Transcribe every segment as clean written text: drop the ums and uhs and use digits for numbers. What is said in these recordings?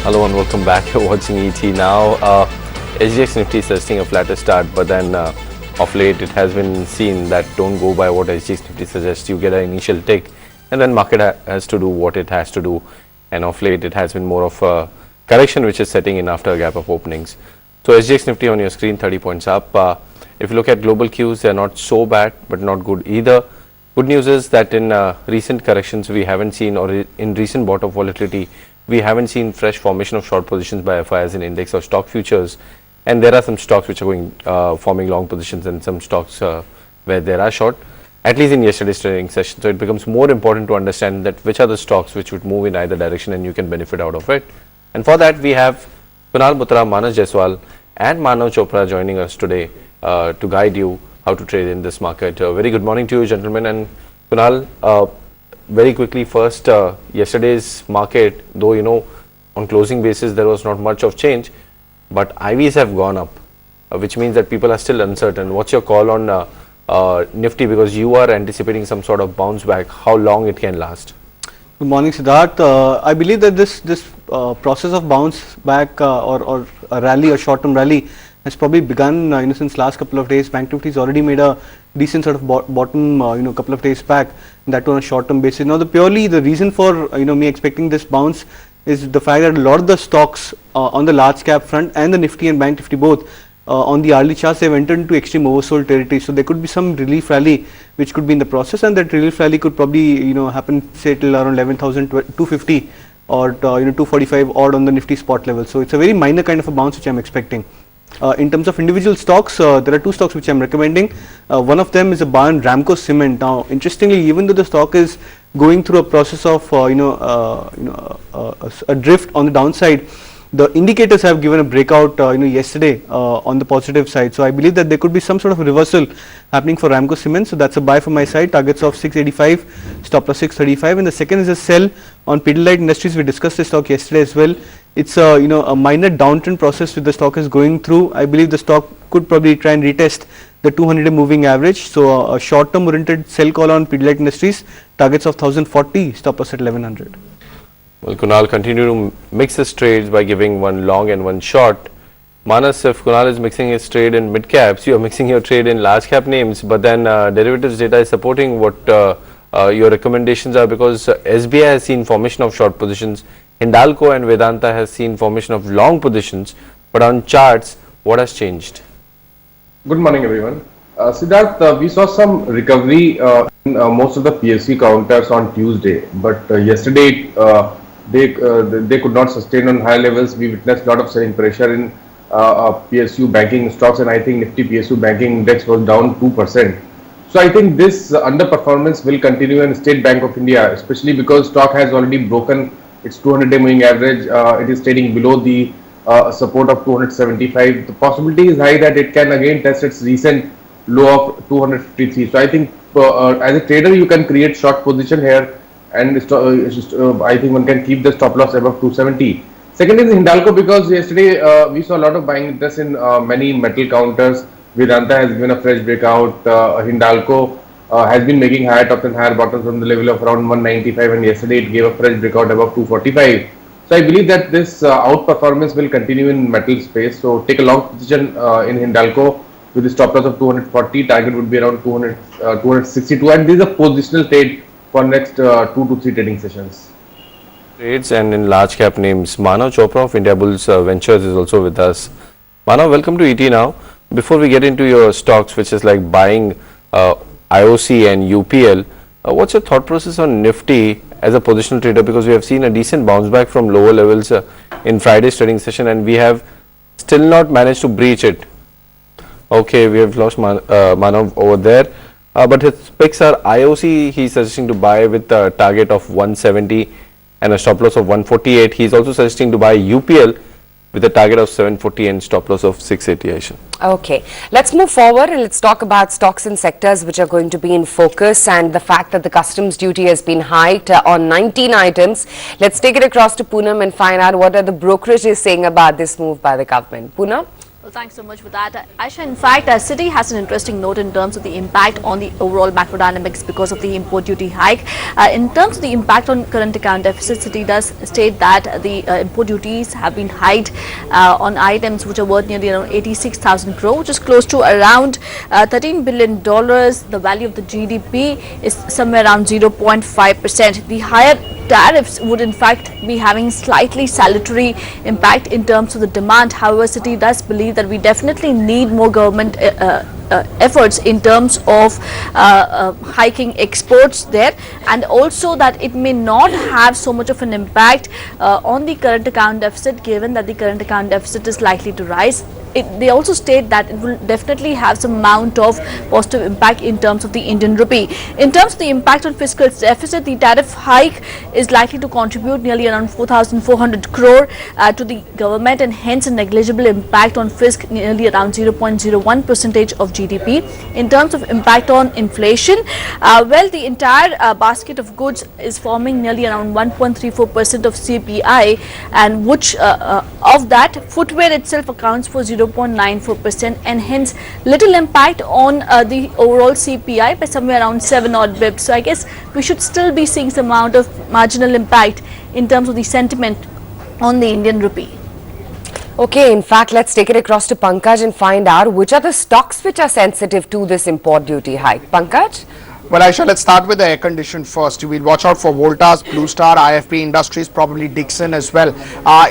Hello and welcome back. You're watching ET now. SGX Nifty is suggesting a flatter start, but then of late it has been seen that don't go by what SGX Nifty suggests. You get an initial tick and then market has to do what it has to do. And of late it has been more of a correction which is setting in after a gap of openings. So SGX Nifty on your screen 30 points up. If you look at global cues, they are not so bad but not good either. Good news is that in recent corrections we haven't seen, or in recent bout of volatility, we haven't seen fresh formation of short positions by FIs in index or stock futures, and there are some stocks which are going forming long positions and some stocks where there are short, at least in yesterday's trading session. So it becomes more important to understand that which are the stocks which would move in either direction and you can benefit out of it. And for that we have Kunal Batra, Manas Jaiswal and Manav Chopra joining us today to guide you how to trade in this market. Very good morning to you, gentlemen. And Kunal, very quickly, first, yesterday's market, though on closing basis there was not much of change, but IVs have gone up, which means that people are still uncertain. What's your call on Nifty, because you are anticipating some sort of bounce back? How long it can last? Good morning, Siddharth. I believe that this process of bounce back or a rally, a short-term rally, has probably begun since last couple of days. Bank Nifty has already made a decent sort of bottom couple of days back, and that on a short-term basis. Now the reason for me expecting this bounce is the fact that a lot of the stocks on the large cap front and the Nifty and Bank Nifty both on the hourly charts, they've entered into extreme oversold territory. So there could be some relief rally which could be in the process, and that relief rally could probably happen say till around 11,250 or 245 odd on the Nifty spot level. So it's a very minor kind of a bounce which I'm expecting. In terms of individual stocks, there are two stocks which I'm recommending. One of them is a buy on Ramco Cement. Now, interestingly, even though the stock is going through a process of a drift on the downside, the indicators have given a breakout yesterday on the positive side. So I believe that there could be some sort of a reversal happening for Ramco Cement. So that's a buy from my side. Targets of 685, stop loss 635. And the second is a sell on Pidilite Industries. We discussed this stock yesterday as well. It's a minor downtrend process which the stock is going through. I believe the stock could probably try and retest the 200-day moving average. So a short-term oriented sell call on Pidilite Industries. Targets of 1040, stop loss at 1100. Well, Kunal, continue to mix his trades by giving one long and one short. Manas, if Kunal is mixing his trade in mid caps, you are mixing your trade in large cap names, but then derivatives data is supporting what your recommendations are, because SBI has seen formation of short positions, Hindalco and Vedanta has seen formation of long positions, but on charts, what has changed? Good morning, everyone. Siddharth, we saw some recovery in most of the PSU counters on Tuesday, but yesterday they could not sustain on high levels. We witnessed a lot of selling pressure in PSU banking stocks, and I think Nifty PSU banking index was down 2%. So I think this underperformance will continue in State Bank of India, especially because stock has already broken its 200-day moving average. It is trading below the support of 275. The possibility is high that it can again test its recent low of 253. So I think as a trader you can create short position here, and I think one can keep the stop loss above 270. Second is Hindalco, because yesterday we saw a lot of buying interest in many metal counters. Vedanta has given a fresh breakout. Hindalco has been making higher tops and higher bottoms from the level of around 195, and yesterday it gave a fresh breakout above 245. So I believe that this outperformance will continue in metal space. So take a long position in Hindalco with the stop loss of 240. Target would be around 262, and this is a positional trade for next 2 to 3 trading sessions. Trades and in large cap names, Manav Chopra of Indiabulls Ventures is also with us. Manav, welcome to ET now. Before we get into your stocks, which is like buying IOC and UPL, what's your thought process on Nifty as a positional trader, because we have seen a decent bounce back from lower levels in Friday's trading session and we have still not managed to breach it. Okay, we have lost Manav over there, but his picks are IOC, he's suggesting to buy with a target of 170 and a stop loss of 148. He's also suggesting to buy UPL with a target of 740 and stop loss of 680. Okay, let's move forward and let's talk about stocks and sectors which are going to be in focus, and the fact that the customs duty has been hiked on 19 items. Let's take it across to Poonam and find out what are the brokerages saying about this move by the government. Poonam? Well, thanks so much for that. Aisha, in fact, Citi has an interesting note in terms of the impact on the overall macro dynamics because of the import duty hike. In terms of the impact on current account deficit, Citi does state that the import duties have been hiked on items which are worth nearly around 86,000 crore, which is close to around $13 billion. The value of the GDP is somewhere around 0.5%. The higher tariffs would in fact be having slightly salutary impact in terms of the demand. However, Citi does believe that we definitely need more government efforts in terms of hiking exports there, and also that it may not have so much of an impact on the current account deficit, given that the current account deficit is likely to rise. They also state that it will definitely have some amount of positive impact in terms of the Indian rupee. In terms of the impact on fiscal deficit, the tariff hike is likely to contribute nearly around 4,400 crore to the government, and hence a negligible impact on fisc, nearly around 0.01% of GDP. In terms of impact on inflation, well, the entire basket of goods is forming nearly around 1.34% of CPI, and which of that footwear itself accounts for 0.94%, and hence little impact on the overall CPI by somewhere around 7 odd bips. So I guess we should still be seeing some amount of marginal impact in terms of the sentiment on the Indian rupee. Okay, in fact, let's take it across to Pankaj and find out which are the stocks which are sensitive to this import duty hike. Pankaj? Well, Aisha, let's start with the air condition first. We'll watch out for Voltas, Blue Star, IFP Industries, probably Dixon as well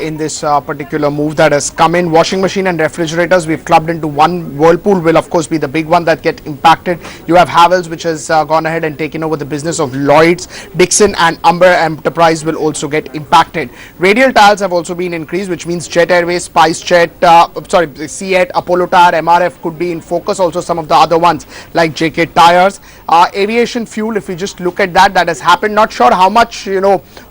in this particular move that has come in. Washing machine and refrigerators, we've clubbed into one. Whirlpool will, of course, be the big one that get impacted. You have Havells, which has gone ahead and taken over the business of Lloyd's. Dixon and Umber Enterprise will also get impacted. Radial tiles have also been increased, which means Jet Airways, SpiceJet, CEAT, Apollo Tyre, MRF could be in focus. Also, some of the other ones like JK Tires. Aviation fuel, if we just look at that has happened. Not sure how much,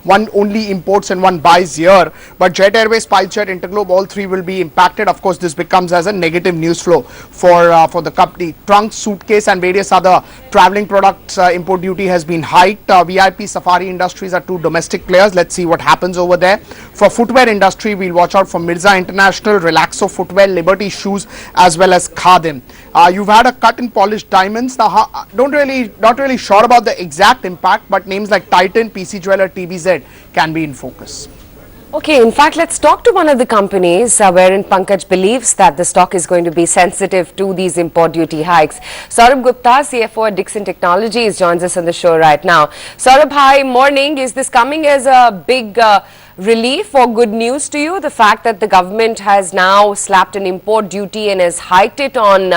one only imports and one buys here, but Jet Airways, SpiceJet, Interglobe, all three will be impacted. Of course, this becomes as a negative news flow for the company. Trunks, suitcase and various other traveling products import duty has been hiked. VIP, Safari Industries are two domestic players. Let's see what happens over there. For footwear industry, we'll watch out for Mirza International, Relaxo Footwear, Liberty Shoes, as well as Khadim. You've had a cut in polished diamonds. Now, not really sure about the exact impact, but names like Titan, PC Jeweler, TBZ can be in focus. Okay, in fact, let's talk to one of the companies wherein Pankaj believes that the stock is going to be sensitive to these import duty hikes. Saurabh Gupta, CFO at Dixon Technologies, joins us on the show right now. Saurabh, hi, morning. Is this coming as a big relief or good news to you? The fact that the government has now slapped an import duty and has hiked it on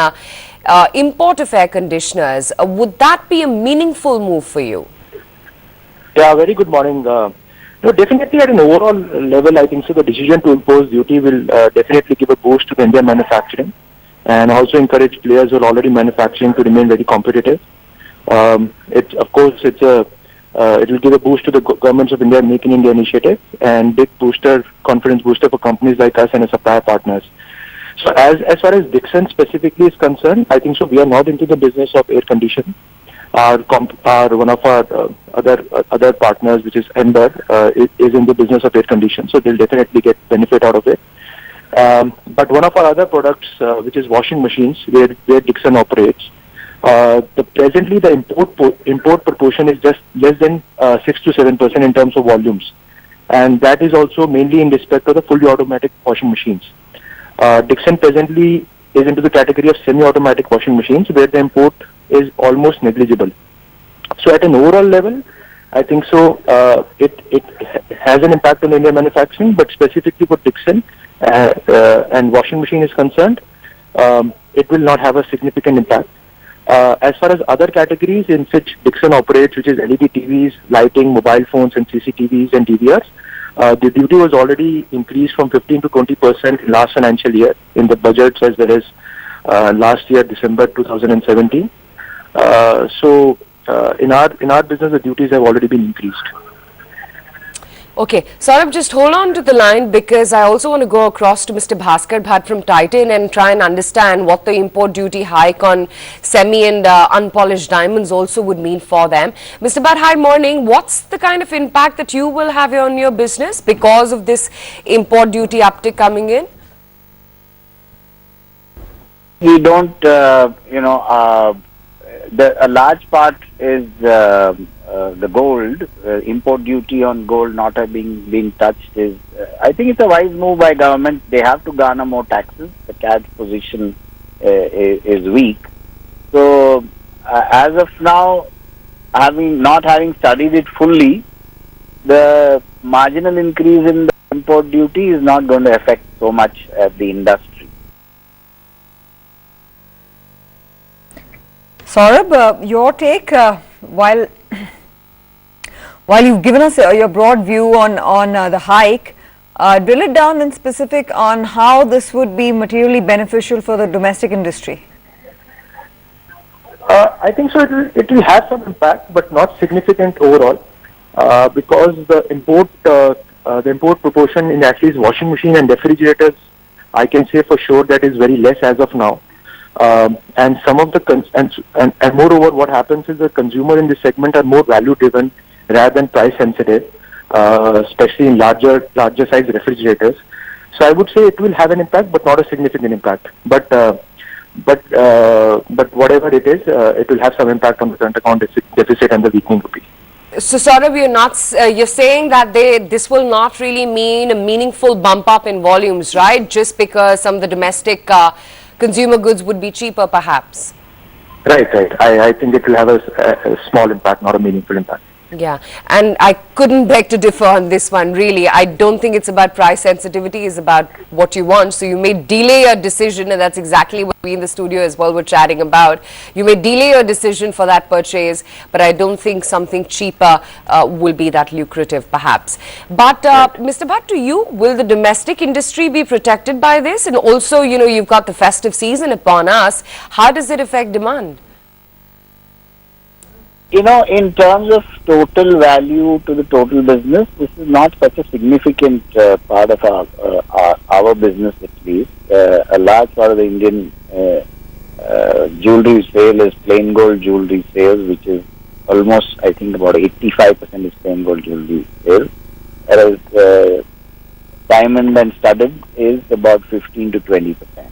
import of air conditioners. Would that be a meaningful move for you? Yeah, very good morning. No, definitely at an overall level, I think so. The decision to impose duty will definitely give a boost to the Indian manufacturing, and also encourage players who are already manufacturing to remain very competitive. It will give a boost to the governments of India Make in India initiative, and big booster, confidence booster for companies like us and our supplier partners. So as far as Dixon specifically is concerned, I think so. We are not into the business of air conditioning. One of our other partners, which is Ember, is in the business of air conditioning, so they'll definitely get benefit out of it. But one of our other products, which is washing machines, where Dixon operates, presently the import proportion is just less than 6 to 7% in terms of volumes, and that is also mainly in respect of the fully automatic washing machines. Dixon presently is into the category of semi-automatic washing machines, where the import is almost negligible. So at an overall level, I think so. It has an impact on Indian manufacturing, but specifically for Dixon and washing machine is concerned, it will not have a significant impact. As far as other categories in which Dixon operates, which is LED TVs, lighting, mobile phones, and CCTVs and DVRs, the duty was already increased from 15 to 20% last financial year in the budgets, as well as last year, December 2017. So in our business, the duties have already been increased. Okay, Saurabh, just hold on to the line, because I also want to go across to Mr. Bhaskar Bhatt from Titan and try and understand what the import duty hike on semi and unpolished diamonds also would mean for them. Mr. Bhatt, hi, morning. What's the kind of impact that you will have on your business because of this import duty uptick coming in? We don't, a large part is the gold. Import duty on gold not being touched is, I think it's a wise move by government. They have to garner more taxes. The CAD's position is weak. So, as of now, not having studied it fully, the marginal increase in the import duty is not going to affect so much the industry. Saurabh, your take, while you've given us your broad view on the hike, drill it down in specific on how this would be materially beneficial for the domestic industry. I think so. It will have some impact, but not significant overall, because the import proportion in at least washing machine and refrigerators, I can say for sure that is very less as of now. And some of the and moreover, what happens is the consumer in this segment are more value driven rather than price sensitive, especially in larger size refrigerators. So I would say it will have an impact, but not a significant impact. But whatever it is, it will have some impact on the current account deficit and the weakening rupee. So Saurabh, you're saying that this will not really mean a meaningful bump up in volumes, right? Just because some of the domestic consumer goods would be cheaper, perhaps. Right. I think it will have a small impact, not a meaningful impact. Yeah, and I couldn't beg to differ on this one, really. I don't think it's about price sensitivity, it's about what you want. So you may delay your decision, and that's exactly what we in the studio as well were chatting about. You may delay your decision for that purchase, but I don't think something cheaper will be that lucrative, perhaps. But Mr. Bhatt, to you, will the domestic industry be protected by this? And also, you've got the festive season upon us. How does it affect demand? In terms of total value to the total business, this is not such a significant part of our business at least. A large part of the Indian jewelry sale is plain gold jewelry sales, which is almost, I think, about 85% is plain gold jewelry sales. Whereas diamond and studded is about 15 to 20%.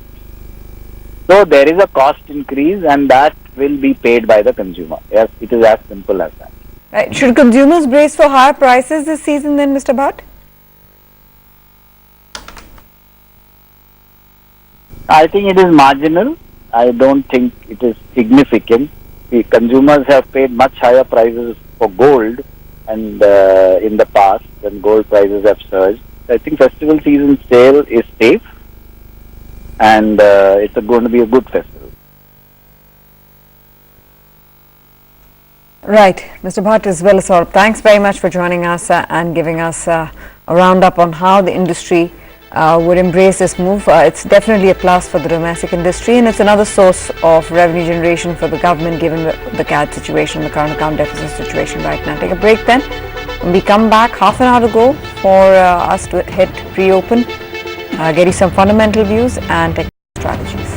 So there is a cost increase, and that will be paid by the consumer. Yes, it is as simple as that. Right. Should consumers brace for higher prices this season then, Mr. Bhatt? I think it is marginal. I don't think it is significant. The consumers have paid much higher prices for gold and in the past, when gold prices have surged. I think festival season sale is safe, and it's going to be a good festival. Right, Mr. Bhatt as well as Saurabh, thanks very much for joining us and giving us a roundup on how the industry would embrace this move. It's definitely a plus for the domestic industry, and it's another source of revenue generation for the government given the CAD situation, the current account deficit situation right now. Take a break then. When we come back, half an hour to go for us to hit pre-open, get you some fundamental views and technical strategies.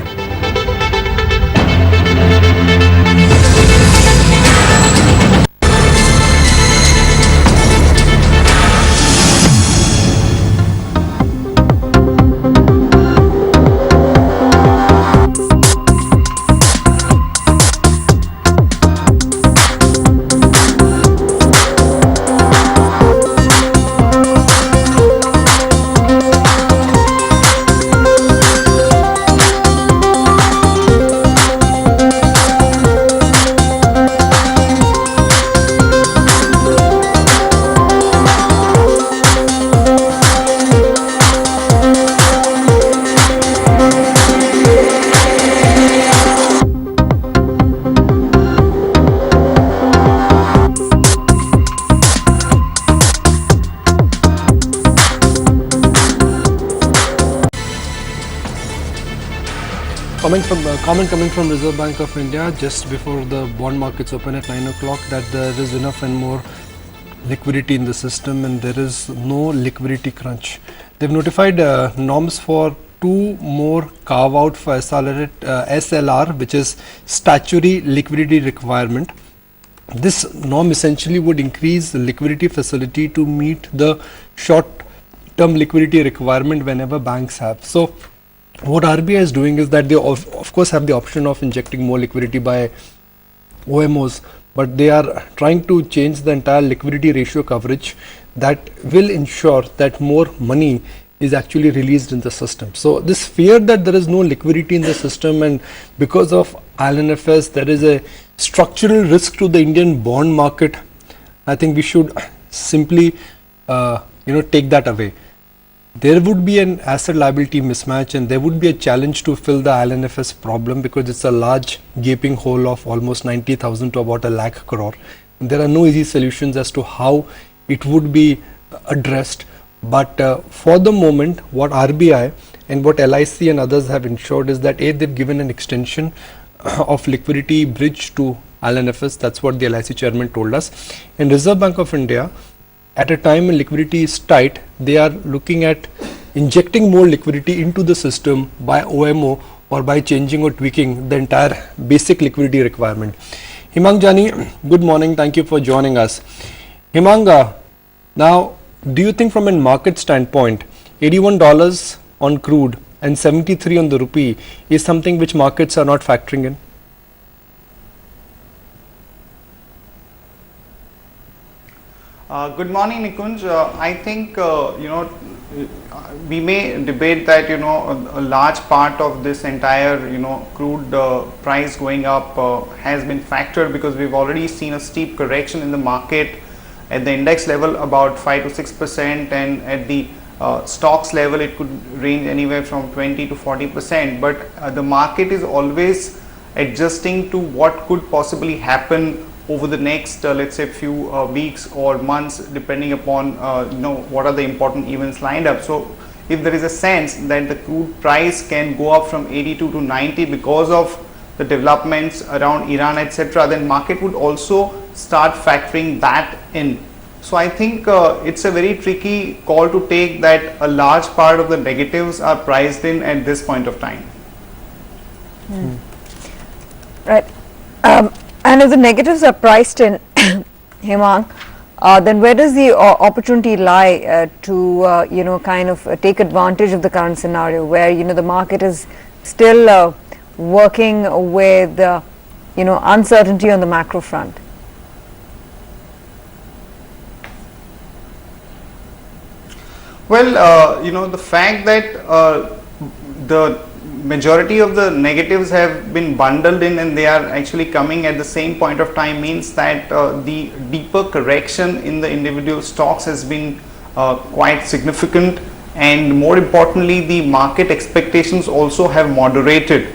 Comment coming from Reserve Bank of India just before the bond markets open at 9 o'clock that there is enough and more liquidity in the system and there is no liquidity crunch. They've notified norms for 2 more carve out for SLR, which is statutory liquidity requirement. This norm essentially would increase the liquidity facility to meet the short term liquidity requirement whenever banks have. So what RBI is doing is that they of course have the option of injecting more liquidity by OMOs, but they are trying to change the entire liquidity ratio coverage that will ensure that more money is actually released in the system. So this fear that there is no liquidity in the system, and because of IL&FS there is a structural risk to the Indian bond market, I think we should simply take that away. There would be an asset liability mismatch, and there would be a challenge to fill the IL&FS problem because it's a large gaping hole of almost 90,000 to about 1 lakh crore. There are no easy solutions as to how it would be addressed, but for the moment what RBI and what LIC and others have ensured is that they've given an extension of liquidity bridge to IL&FS. That's what the LIC chairman told us. And Reserve Bank of India, at a time when liquidity is tight, they are looking at injecting more liquidity into the system by OMO or by changing or tweaking the entire basic liquidity requirement. Himang Jani, good morning. Thank you for joining us. Himang, now, do you think from a market standpoint, $81 on crude and 73 on the rupee is something which markets are not factoring in? Good morning, Nikunj. I think we may debate that a large part of this entire crude price going up has been factored because we've already seen a steep correction in the market at the index level about 5 to 6%, and at the stocks level it could range anywhere from 20 to 40%. But the market is always adjusting to what could possibly happen over the next let's say few weeks or months, depending upon what are the important events lined up. So if there is a sense that the crude price can go up from 82 to 90 because of the developments around Iran, etc., then market would also start factoring that in. So I think it's a very tricky call to take that a large part of the negatives are priced in at this point of time. Right. And if the negatives are priced in, Hemang, then where does the opportunity lie to kind of take advantage of the current scenario where the market is still working with uncertainty on the macro front? Well, the fact that the majority of the negatives have been bundled in and they are actually coming at the same point of time means that the deeper correction in the individual stocks has been quite significant, and more importantly the market expectations also have moderated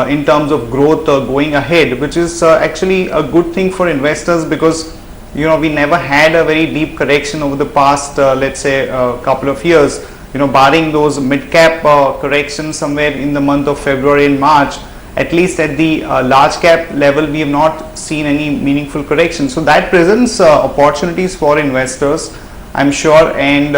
in terms of growth going ahead, which is actually a good thing for investors because we never had a very deep correction over the past let's say couple of years. Barring those mid-cap corrections somewhere in the month of February and March, at least at the large cap level, we have not seen any meaningful correction. So that presents opportunities for investors, I'm sure, and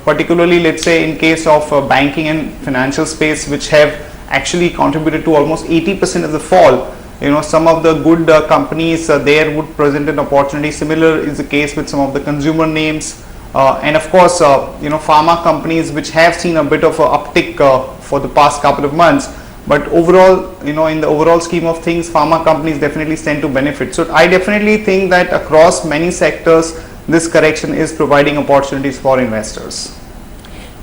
particularly let's say in case of banking and financial space, which have actually contributed to almost 80% of the fall. Some of the good companies there would present an opportunity. Similar is the case with some of the consumer names. And of course, pharma companies which have seen a bit of an uptick for the past couple of months. But overall, in the overall scheme of things, pharma companies definitely stand to benefit. So I definitely think that across many sectors, this correction is providing opportunities for investors.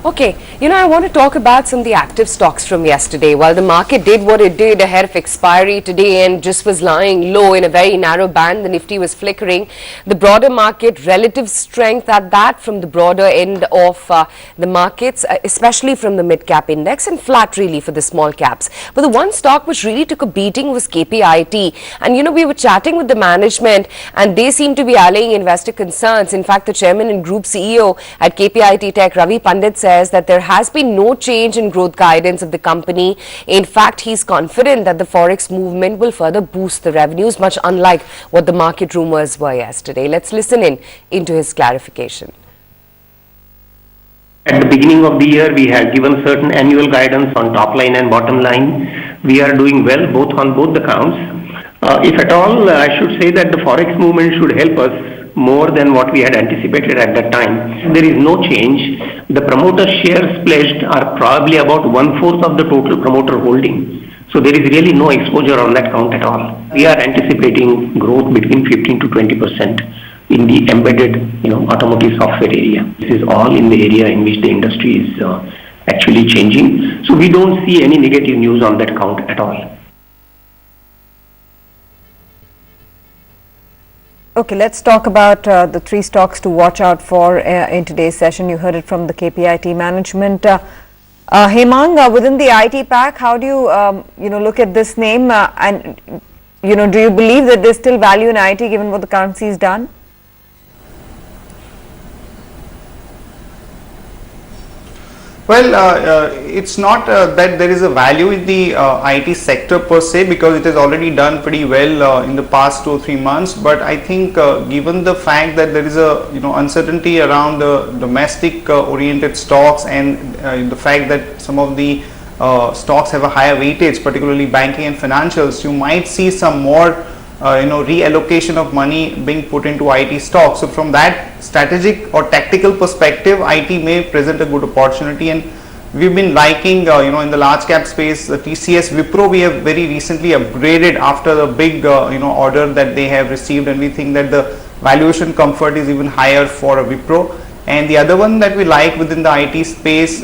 Okay, I want to talk about some of the active stocks from yesterday. While the market did what it did ahead of expiry today and just was lying low in a very narrow band, the Nifty was flickering. The broader market, relative strength at that from the broader end of the markets, especially from the mid-cap index, and flat really for the small caps. But the one stock which really took a beating was KPIT. And we were chatting with the management and they seem to be allaying investor concerns. In fact, the chairman and group CEO at KPIT Tech, Ravi Pandit, said that there has been no change in growth guidance of the company. In fact, he's confident that the forex movement will further boost the revenues, much unlike what the market rumors were yesterday. Let's listen into his clarification. At the beginning of the year, we had given certain annual guidance on top line and bottom line. We are doing well on both the counts. If at all, I should say that the forex movement should help us more than what we had anticipated at that time. There is no change. The promoter shares pledged are probably about 1/4 of the total promoter holding. So there is really no exposure on that count at all. We are anticipating growth between 15 to 20% in the embedded, automotive software area. This is all in the area in which the industry is actually changing. So we don't see any negative news on that count at all. Okay, let's talk about the three stocks to watch out for in today's session. You heard it from the KPIT management. Hemang, within the IT pack, how do you, look at this name and, do you believe that there's still value in IT given what the currency has done? Well, it's not that there is a value in the IT sector per se, because it has already done pretty well in the past 2 or 3 months. But I think given the fact that there is a uncertainty around the domestic oriented stocks, and the fact that some of the stocks have a higher weightage, particularly banking and financials, you might see some more reallocation of money being put into IT stocks. So from that strategic or tactical perspective, IT may present a good opportunity, and we've been liking in the large cap space, the TCS Wipro we have very recently upgraded after the big order that they have received, and we think that the valuation comfort is even higher for a Wipro. And the other one that we like within the IT space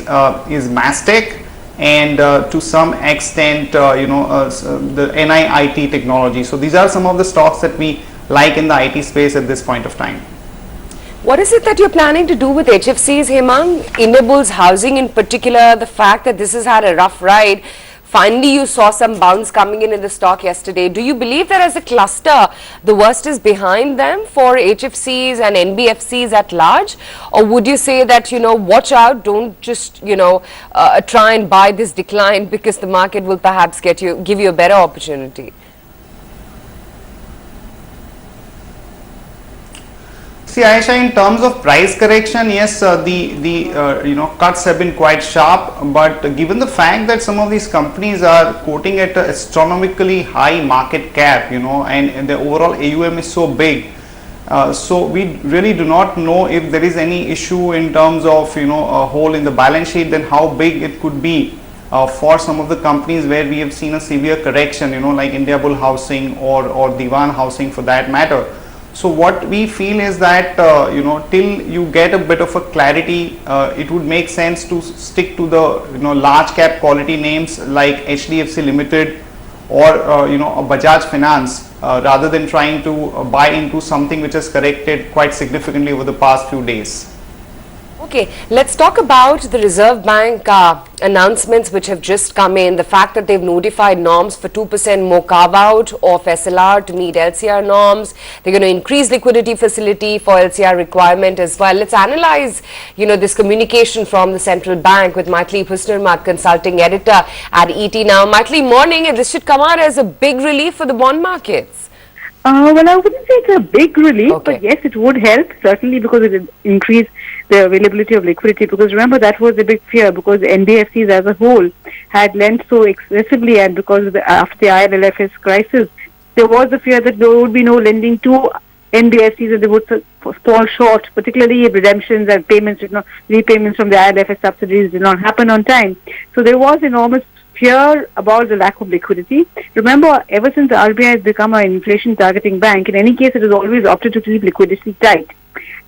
is Mastech, and to some extent the NIIT technology. So these are some of the stocks that we like in the IT space at this point of time. What is it that you're planning to do with HFCs, Hemang? Indiabulls housing in particular, the fact that this has had a rough ride. Finally, you saw some bounce coming in the stock yesterday. Do you believe that as a cluster, the worst is behind them for HFCs and NBFCs at large? Or would you say that, watch out, don't just, try and buy this decline because the market will perhaps give you a better opportunity? See, Aisha, in terms of price correction, yes, the cuts have been quite sharp, but given the fact that some of these companies are quoting at an astronomically high market cap, and the overall AUM is so big, so we really do not know if there is any issue in terms of a hole in the balance sheet, then how big it could be for some of the companies where we have seen a severe correction, like Indiabulls Housing or Diwan Housing for that matter. So what we feel is that till you get a bit of a clarity, it would make sense to stick to the large cap quality names like HDFC Limited or Bajaj Finance, rather than trying to buy into something which has corrected quite significantly over the past few days. Okay, let's talk about the Reserve Bank announcements which have just come in. The fact that they've notified norms for 2% more carve out of SLR to meet LCR norms. They're going to increase liquidity facility for LCR requirement as well. Let's analyze, this communication from the central bank with Maithili Husnurmat, consulting editor at ET Now. Maithili, morning, and this should come out as a big relief for the bond markets. Well, I wouldn't say it's a big relief, but yes, it would help, certainly, because it would increase the availability of liquidity. Because remember, that was a big fear, because NBFCs as a whole had lent so excessively, and because of after the IL&FS crisis, there was the fear that there would be no lending to NBFCs and they would fall short, particularly if redemptions and repayments from the IL&FS subsidies did not happen on time. So there was enormous fear about the lack of liquidity. Remember, ever since the RBI has become an inflation targeting bank, in any case, it has always opted to keep liquidity tight.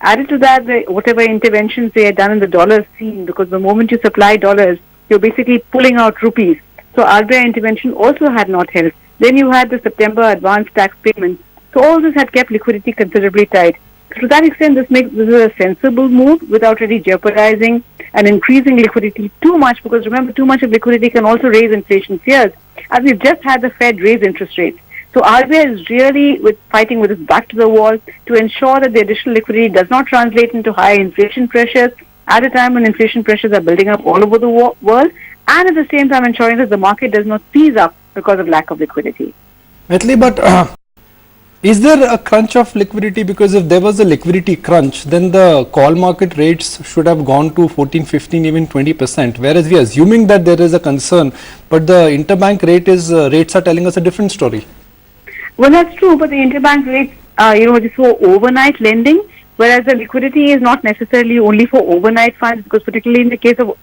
Added to that, whatever interventions they had done in the dollar scene, because the moment you supply dollars, you're basically pulling out rupees. So RBI intervention also had not helped. Then you had the September advance tax payments. So all this had kept liquidity considerably tight. So to that extent, this is a sensible move without really jeopardizing and increasing liquidity too much, because remember, too much of liquidity can also raise inflation fears, as we've just had the Fed raise interest rates. So RBI is really fighting with its back to the wall to ensure that the additional liquidity does not translate into higher inflation pressures at a time when inflation pressures are building up all over the world, and at the same time ensuring that the market does not seize up because of lack of liquidity. Maithili, but is there a crunch of liquidity? Because if there was a liquidity crunch, then the call market rates should have gone to 14, 15, even 20%. Whereas we are assuming that there is a concern, but the interbank rates are telling us a different story. Well, that's true, but the interbank rates just for overnight lending, whereas the liquidity is not necessarily only for overnight funds, because particularly in the case of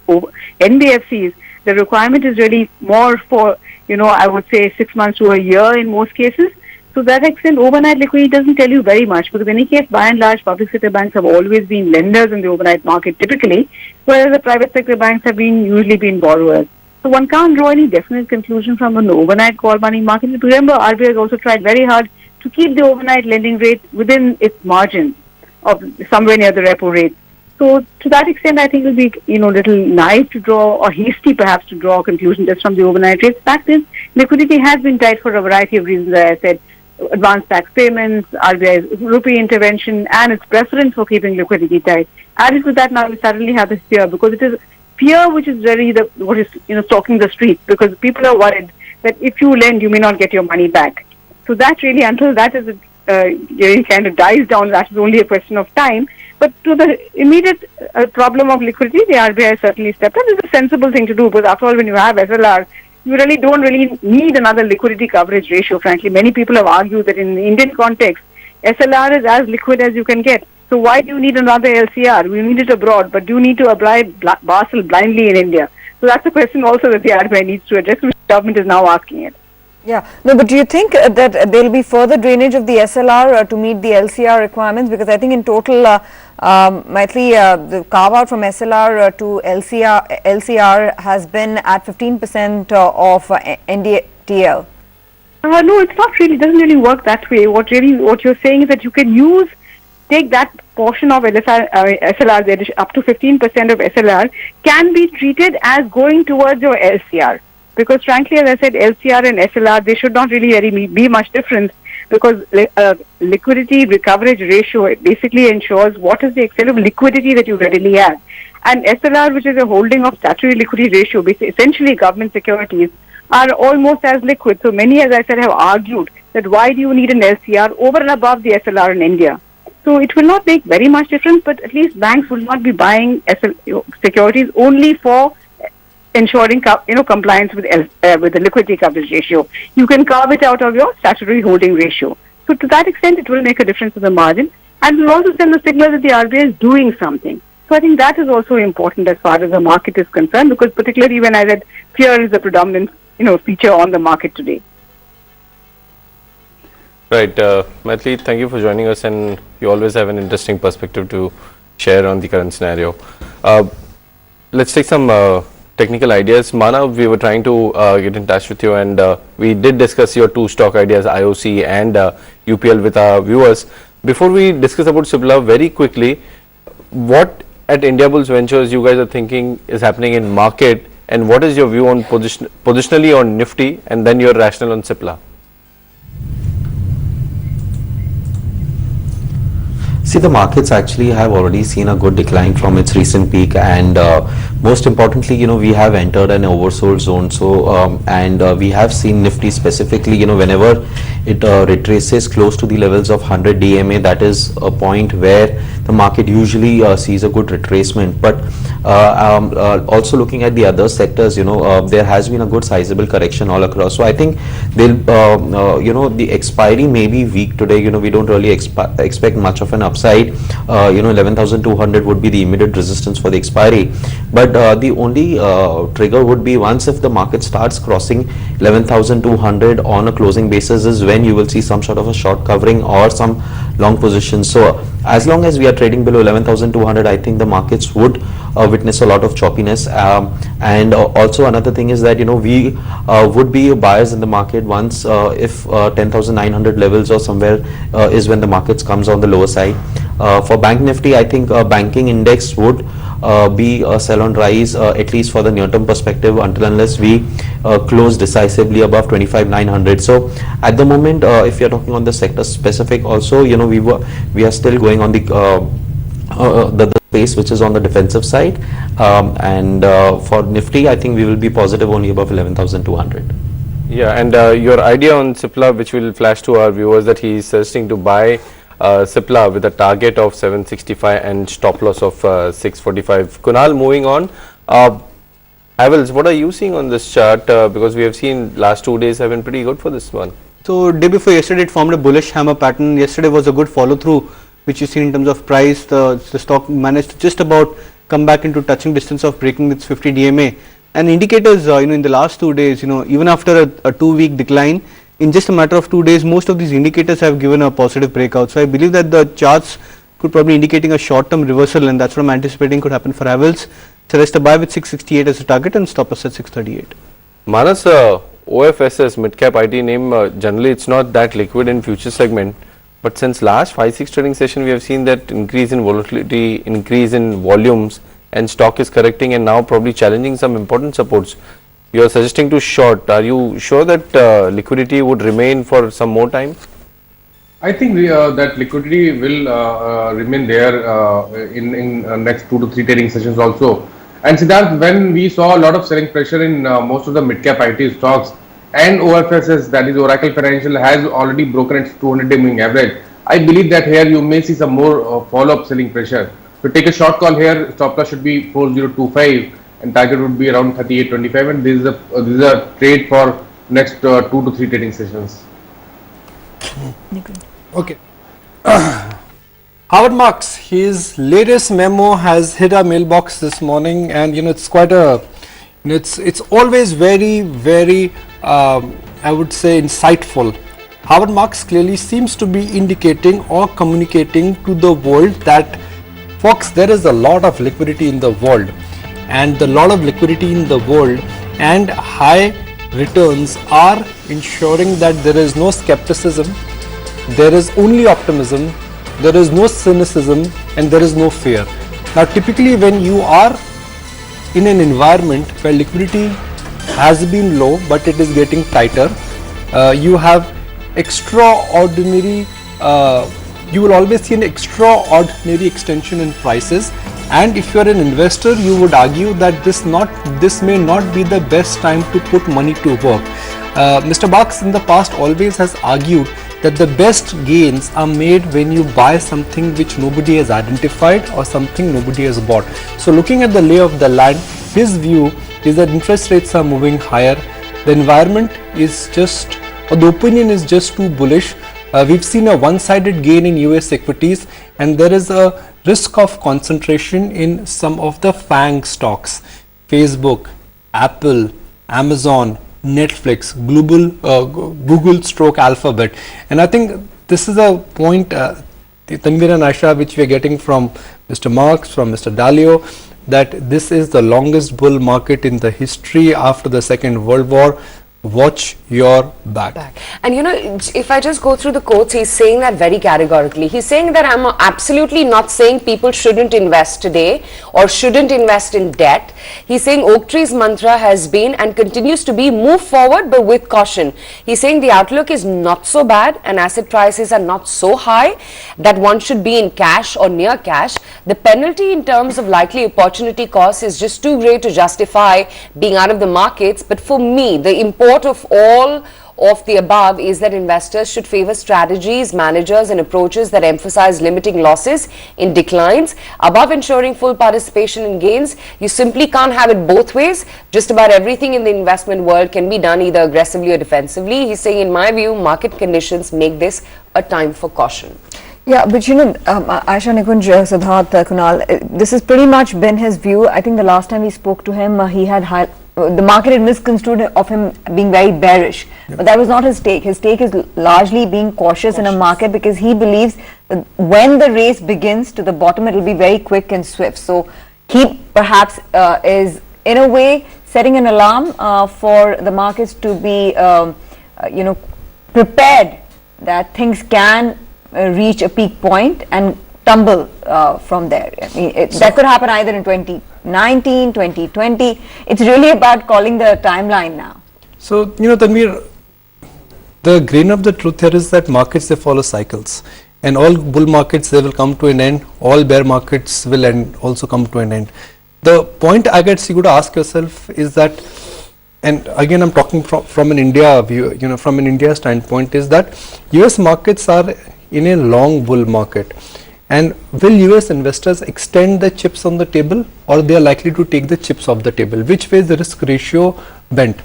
NBFCs, the requirement is really more for, I would say 6 months to a year in most cases. To that extent, overnight liquidity doesn't tell you very much, because in any case, by and large, public sector banks have always been lenders in the overnight market typically, whereas the private sector banks have usually been borrowers. So one can't draw any definite conclusion from an overnight call money market. But remember, RBI has also tried very hard to keep the overnight lending rate within its margin of somewhere near the repo rate. So to that extent, I think it will be, little naive to draw, or hasty perhaps to draw a conclusion just from the overnight rates. Fact is, liquidity has been tight for a variety of reasons, as I said. Advanced tax payments, RBI's rupee intervention, and its preference for keeping liquidity tight. Added to that, now we suddenly have this fear, because it is fear which is really what is stalking the streets, because people are worried that if you lend, you may not get your money back. So that really, until that is kind of dies down, that is only a question of time. But to the immediate problem of liquidity, the RBI certainly stepped up. It's a sensible thing to do, because after all, when you have SLR, you really don't need another liquidity coverage ratio, frankly. Many people have argued that in the Indian context, SLR is as liquid as you can get. So why do you need another LCR? We need it abroad, but do you need to apply Basel blindly in India? So that's a question also that the RBI needs to address, which the government is now asking it. Yeah, no, but do you think that there will be further drainage of the SLR to meet the LCR requirements? Because I think in total, Maitri, the carve out from SLR to LCR has been at 15% of NDTL. No, it's not really. It doesn't really work that way. What you're saying is that you can take that portion of SLR, up to 15% of SLR, can be treated as going towards your LCR. Because frankly, as I said, LCR and SLR, they should not really be much difference, because liquidity coverage ratio, it basically ensures what is the extent of liquidity that you readily have. And SLR, which is a holding of statutory liquidity ratio, essentially government securities, are almost as liquid. So many, as I said, have argued that why do you need an LCR over and above the SLR in India? So it will not make very much difference, but at least banks will not be buying securities only for ensuring compliance with the liquidity coverage ratio. You can carve it out of your statutory holding ratio. So to that extent, it will make a difference to the margin, and will also send the signal that the RBI is doing something. So I think that is also important as far as the market is concerned, because particularly when I said fear is the predominant feature on the market today. Right, Maitri, thank you for joining us, and you always have an interesting perspective to share on the current scenario. Let's take some technical ideas. Manav, we were trying to get in touch with you, and we did discuss your two stock ideas, IOC and UPL, with our viewers. Before we discuss about CIPLA, very quickly, what at Indiabulls Ventures you guys are thinking is happening in market, and what is your view on positionally on Nifty, and then your rationale on CIPLA? See, the markets actually have already seen a good decline from its recent peak, and most importantly, we have entered an oversold zone. So, we have seen Nifty specifically, whenever it retraces close to the levels of 100 DMA, that is a point where the market usually sees a good retracement. But also looking at the other sectors, there has been a good sizable correction all across. So I think they'll, the expiry may be weak today. We don't really expect much of an upside. 11,200 would be the immediate resistance for the expiry, but the only trigger would be once if the market starts crossing 11,200 on a closing basis, is when you will see some sort of a short covering or some long positions. So as long as we are trading below 11,200, I think the markets would witness a lot of choppiness, and also another thing is that we would be buyers in the market once if 10,900 levels or somewhere is when the markets comes on the lower side. For Bank Nifty, I think banking index would be a sell on rise, at least for the near term perspective, until unless we close decisively above 25,900. So at the moment, if you're talking on the sector specific, also we are still going on the space which is on the defensive side, and for Nifty, I think we will be positive only above 11,200. Yeah, and your idea on CIPLA, which will flash to our viewers, that he is suggesting to buy CIPLA with a target of 765 and stop loss of 645. Kunal, moving on. Avils, what are you seeing on this chart? Because we have seen last 2 days have been pretty good for this one. So day before yesterday it formed a bullish hammer pattern. Yesterday was a good follow through, which you see in terms of price. The stock managed to just about come back into touching distance of breaking its 50 DMA. And indicators, in the last 2 days, even after a 2-week decline, in just a matter of 2 days, most of these indicators have given a positive breakout. So I believe that the charts could probably indicating a short-term reversal, and that's what I'm anticipating could happen for Havells. Suggest a buy with 668 as a target and stop us at 638. Manas, OFSS, mid-cap IT name, generally it's not that liquid in future segment, but since last 5-6 trading session we have seen that increase in volatility, increase in volumes, and stock is correcting and now probably challenging some important supports. You are suggesting to short. Are you sure that liquidity would remain for some more time? I think that liquidity will remain there in next 2 to 3 trading sessions also. And Siddharth, when we saw a lot of selling pressure in most of the mid-cap IT stocks, and OFSS, that is Oracle Financial, has already broken its 200-day moving average, I believe that here you may see some more follow-up selling pressure. So take a short call here. Stop loss should be 4025 and target would be around 3825, and this is a trade for next 2 to 3 trading sessions. Okay. Howard Marks, his latest memo has hit our mailbox this morning, and it's quite a, it's always very, very, I would say, insightful. Howard Marks clearly seems to be indicating or communicating to the world that, folks, there is a lot of liquidity in the world, and the lot of liquidity in the world and high returns are ensuring that there is no skepticism, there is only optimism, there is no cynicism, and there is no fear. Now typically when you are in an environment where liquidity has been low but it is getting tighter, you have extraordinary, you will always see an extraordinary extension in prices, and if you are an investor you would argue that this may not be the best time to put money to work. Mr. Marks in the past always has argued that the best gains are made when you buy something which nobody has identified or something nobody has bought. So looking at the lay of the land, his view is that interest rates are moving higher, the environment is just, or the opinion is just too bullish. We've seen a one-sided gain in US equities, and there is a risk of concentration in some of the FANG stocks, Facebook, Apple, Amazon, Netflix, Google stroke Alphabet. And I think this is a point, Tanvir and Aisha, which we are getting from Mr. Marks, from Mr. Dalio, that this is the longest bull market in the history after the Second World War. Watch your back. And if I just go through the quotes, he's saying that very categorically. He's saying that I'm absolutely not saying people shouldn't invest today or shouldn't invest in debt. He's saying Oaktree's mantra has been and continues to be move forward but with caution. He's saying the outlook is not so bad and asset prices are not so high that one should be in cash or near cash. The penalty in terms of likely opportunity cost is just too great to justify being out of the markets. But for me, the import of all of the above is that investors should favor strategies, managers and approaches that emphasize limiting losses in declines above ensuring full participation in gains. You simply can't have it both ways. Just about everything in the investment world can be done either aggressively or defensively. He's saying, in my view, market conditions make this a time for caution. Yeah, but Aisha, Nikunj, Siddharth, Kunal, this has pretty much been his view. I think the last time we spoke to him, he had the market had misconstrued of him being very bearish, but that was not his take. His take is largely being cautious in a market because he believes that when the race begins to the bottom, it will be very quick and swift. So he perhaps is in a way setting an alarm for the markets to be, prepared that things can reach a peak point and tumble from there. I mean, that could happen either in 2019, 2020. It's really about calling the timeline now. So, Tanvir, the grain of the truth here is that markets, they follow cycles, and all bull markets, they will come to an end. All bear markets will also come to an end. The point I guess you got to ask yourself is that, and again I'm talking from an India view, from an India standpoint, is that US markets are in a long bull market. And will US investors extend the chips on the table, or they are likely to take the chips off the table? Which way is the risk ratio bent?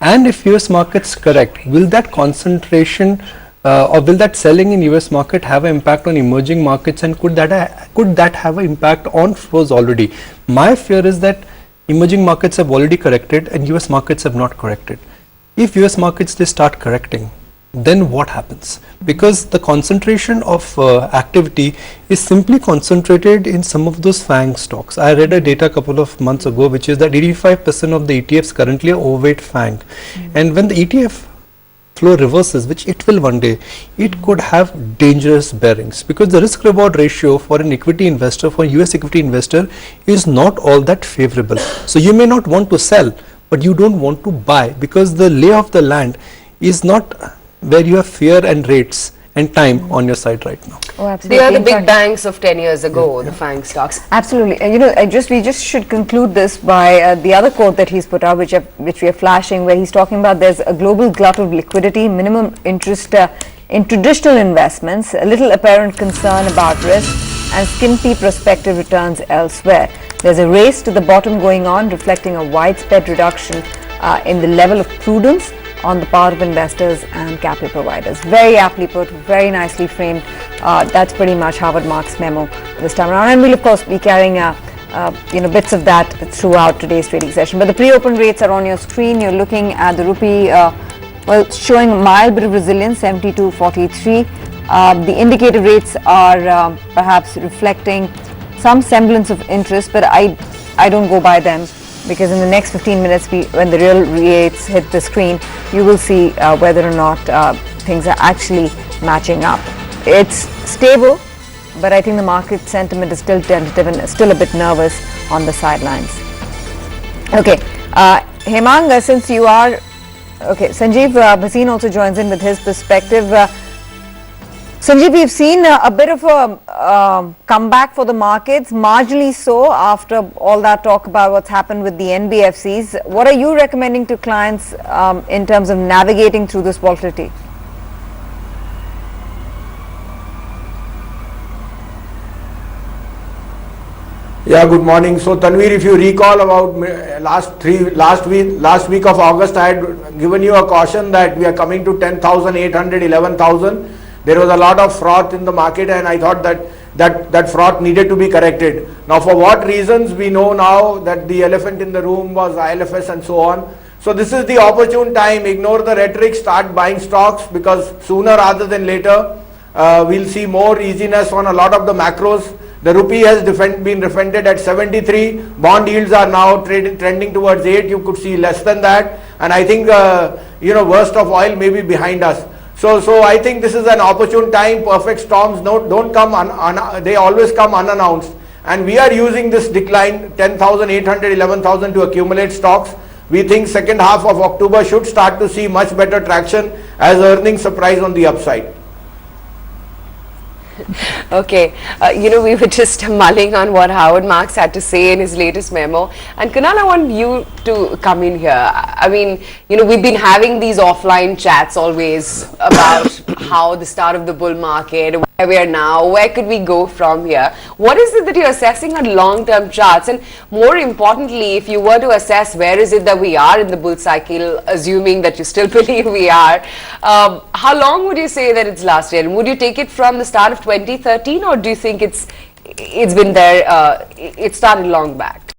And if US markets correct, will that concentration or will that selling in US market have an impact on emerging markets, and could that have an impact on flows already? My fear is that emerging markets have already corrected and US markets have not corrected. If US markets they start correcting, then what happens? Because the concentration of activity is simply concentrated in some of those FANG stocks. I read a data a couple of months ago which is that 85% of the ETFs currently are overweight FANG. And when the ETF flow reverses, which it will one day, it could have dangerous bearings, because the risk reward ratio for an equity investor, for a US equity investor, is not all that favorable. So you may not want to sell, but you don't want to buy, because the lay of the land is not where you have fear and rates and time on your side right now. Oh, absolutely. They are the big banks of 10 years ago, the FANG stocks. Absolutely. We just should conclude this by the other quote that he's put out, which we are flashing, where he's talking about there's a global glut of liquidity, minimum interest in traditional investments, a little apparent concern about risk, and skimpy prospective returns elsewhere. There's a race to the bottom going on, reflecting a widespread reduction in the level of prudence on the part of investors and capital providers. Very aptly put, very nicely framed. That's pretty much Howard Marks' memo this time around, and we'll of course be carrying bits of that throughout today's trading session. But the pre-open rates are on your screen. You're looking at the rupee, showing a mild bit of resilience, 72.43. The indicator rates are perhaps reflecting some semblance of interest, but I don't go by them, because in the next 15 minutes, when the real rates hit the screen, you will see whether or not things are actually matching up. It's stable, but I think the market sentiment is still tentative and still a bit nervous on the sidelines. Okay, Hemang, since you are, Sanjeev Bhasin also joins in with his perspective. Sanjeev, we've seen a bit of a comeback for the markets, marginally so after all that talk about what's happened with the NBFCs. What are you recommending to clients in terms of navigating through this volatility? Yeah, good morning. So Tanveer, if you recall about last week of August, I had given you a caution that we are coming to 10,800, 11,000. There was a lot of froth in the market, and I thought that froth needed to be corrected. Now, for what reasons, we know now that the elephant in the room was ILFS and so on. So this is the opportune time. Ignore the rhetoric, start buying stocks, because sooner rather than later, we'll see more easiness on a lot of the macros. The rupee has been defended at 73. Bond yields are now trending towards 8. You could see less than that. And I think, worst of oil may be behind us. So I think this is an opportune time. Perfect storms don't come, they always come unannounced. And we are using this decline, 10,800, 11,000 to accumulate stocks. We think second half of October should start to see much better traction as earnings surprise on the upside. Okay, we were just mulling on what Howard Marks had to say in his latest memo. And Kunal, I want you to come in here. I mean, we've been having these offline chats always about how the start of the bull market, where we are now, where could we go from here? What is it that you're assessing on long-term charts? And more importantly, if you were to assess where is it that we are in the bull cycle, assuming that you still believe we are, how long would you say that it's lasted? And would you take it from the start of 2013, or do you think it's been there, it started long back?